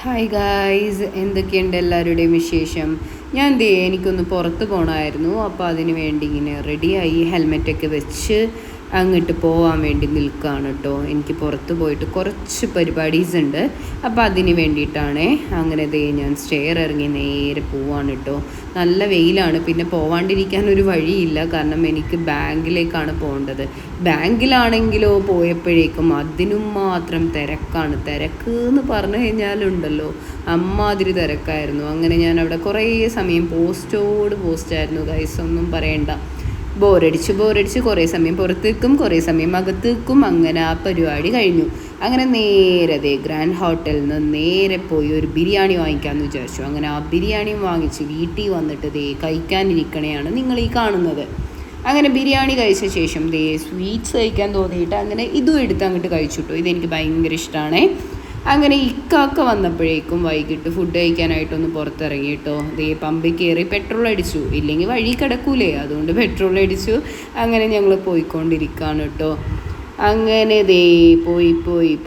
Hi guys, എന്തൊക്കെയുണ്ട് എല്ലാവരുടെയും വിശേഷം? എനിക്കൊന്ന് പുറത്ത് പോകണമായിരുന്നു. അപ്പോൾ അതിന് വേണ്ടി ഇങ്ങനെ റെഡിയായി ഹെൽമെറ്റൊക്കെ വെച്ച് അങ്ങോട്ട് പോകാൻ വേണ്ടി നിൽക്കുകയാണ് കേട്ടോ. എനിക്ക് പുറത്ത് പോയിട്ട് കുറച്ച് പരിപാടീസ് ഉണ്ട്. അപ്പോൾ അതിന് വേണ്ടിയിട്ടാണ് അങ്ങനെ ഞാൻ സ്റ്റെയർ ഇറങ്ങി നേരെ പോവാണ് കേട്ടോ. നല്ല വെയിലാണ്, പിന്നെ പോവാണ്ടിരിക്കാൻ ഒരു വഴിയില്ല. കാരണം എനിക്ക് ബാങ്കിലേക്കാണ് പോകേണ്ടത്. ബാങ്കിലാണെങ്കിലോ പോയപ്പോഴേക്കും അതിനും മാത്രം തിരക്കാണ്. തിരക്ക് എന്ന് പറഞ്ഞു കഴിഞ്ഞാലുണ്ടല്ലോ, അമ്മാതിരി തിരക്കായിരുന്നു. അങ്ങനെ ഞാൻ അവിടെ കുറേ സമയം പോസ്റ്റായിരുന്നു ഗൈസ്, ഒന്നും പറയണ്ട. ബോറടിച്ച് കുറേ സമയം പുറത്ത് നിൽക്കും, കുറേ സമയം അകത്ത് നിൽക്കും. അങ്ങനെ ആ പരിപാടി കഴിഞ്ഞു. അങ്ങനെ നേരെ ഗ്രാൻഡ് ഹോട്ടലിൽ നിന്ന് നേരെ പോയി ഒരു ബിരിയാണി വാങ്ങിക്കാമെന്ന് വിചാരിച്ചു. അങ്ങനെ ആ ബിരിയാണിയും വാങ്ങിച്ച് വീട്ടിൽ വന്നിട്ട് കഴിക്കാനിരിക്കണയാണ് നിങ്ങൾ ഈ കാണുന്നത്. അങ്ങനെ ബിരിയാണി കഴിച്ച ശേഷം സ്വീറ്റ്സ് കഴിക്കാൻ തോന്നിയിട്ട് അങ്ങനെ ഇതും എടുത്ത് അങ്ങോട്ട് കഴിച്ചിട്ടു. ഇതെനിക്ക് ഭയങ്കര ഇഷ്ടമാണ്. അങ്ങനെ ഇക്കാക്ക വന്നപ്പോഴേക്കും വൈകിട്ട് ഫുഡ് കഴിക്കാനായിട്ടൊന്ന് പുറത്തിറങ്ങി കേട്ടോ. പമ്പിൽ കയറി പെട്രോൾ അടിച്ചു, ഇല്ലെങ്കിൽ വഴി കിടക്കൂലേ, അതുകൊണ്ട് പെട്രോൾ അടിച്ചു. അങ്ങനെ ഞങ്ങൾ പോയിക്കൊണ്ടിരിക്കുകയാണ് കേട്ടോ. അങ്ങനെ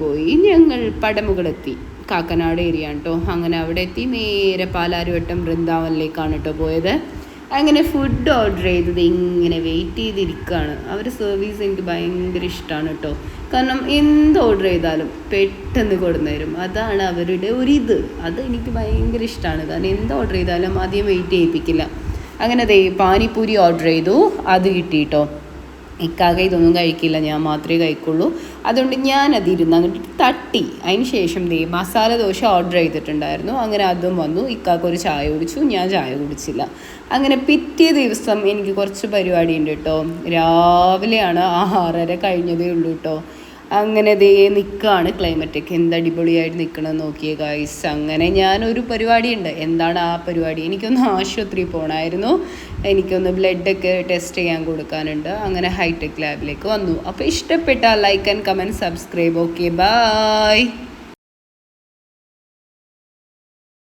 പോയി ഞങ്ങൾ പടമുകളെത്തി. കാക്കനാട് ഏരിയ കേട്ടോ. അങ്ങനെ അവിടെ എത്തി നേരെ പാലാരിവട്ടം വൃന്ദാവനിലേക്കാണ് കേട്ടോ പോയത്. അങ്ങനെ ഫുഡ് ഓർഡർ ചെയ്തത് ഇങ്ങനെ വെയിറ്റ് ചെയ്തിരിക്കുകയാണ്. അവരുടെ സർവീസ് എനിക്ക് ഭയങ്കര ഇഷ്ടമാണ് കേട്ടോ. കാരണം എന്ത് ഓർഡർ ചെയ്താലും പെട്ടെന്ന് കൊടുന്നു തരും. അതാണ് അവരുടെ ഒരിത്. അത് എനിക്ക് ഭയങ്കര ഇഷ്ടമാണ്. കാരണം എന്ത് ഓർഡർ ചെയ്താലും ആദ്യം വെയിറ്റ് ചെയ്യിപ്പിക്കില്ല. അങ്ങനെ പാനിപ്പൂരി ഓർഡർ ചെയ്തു, അത് കിട്ടി കേട്ടോ. ഇക്കാക്ക ഇതൊന്നും കഴിക്കില്ല, ഞാൻ മാത്രമേ കഴിക്കുള്ളൂ. അതുകൊണ്ട് ഞാനതിരുന്ന് അങ്ങോട്ട് തട്ടി. അതിന് ശേഷം മസാല ദോശ ഓർഡർ ചെയ്തിട്ടുണ്ടായിരുന്നു. അങ്ങനെ അതും വന്നു. ഇക്കാക്ക ഒരു ചായ കുടിച്ചു, ഞാൻ ചായ കുടിച്ചില്ല. അങ്ങനെ പിറ്റേ ദിവസം എനിക്ക് കുറച്ച് പരിപാടി ഉണ്ട് കേട്ടോ. രാവിലെയാണ്, 6:30 കഴിഞ്ഞതേ ഉള്ളൂ കേട്ടോ. അങ്ങനെ നിൽക്കുകയാണ്. ക്ലൈമറ്റൊക്കെ എന്ത് അടിപൊളിയായിട്ട് നിൽക്കണമെന്ന് നോക്കിയേ ഗൈസ്. അങ്ങനെ ഞാനൊരു പരിപാടി ഉണ്ട്. എന്താണ് ആ പരിപാടി? എനിക്കൊന്ന് ആശുപത്രിയിൽ പോകണമായിരുന്നു. എനിക്കൊന്ന് ബ്ലഡൊക്കെ ടെസ്റ്റ് ചെയ്യാൻ കൊടുക്കാനുണ്ട്. അങ്ങനെ ഹൈടെക് ലാബിലേക്ക് വന്നു. അപ്പോൾ ഇഷ്ടപ്പെട്ടാൽ like and comment, subscribe. Okay, by.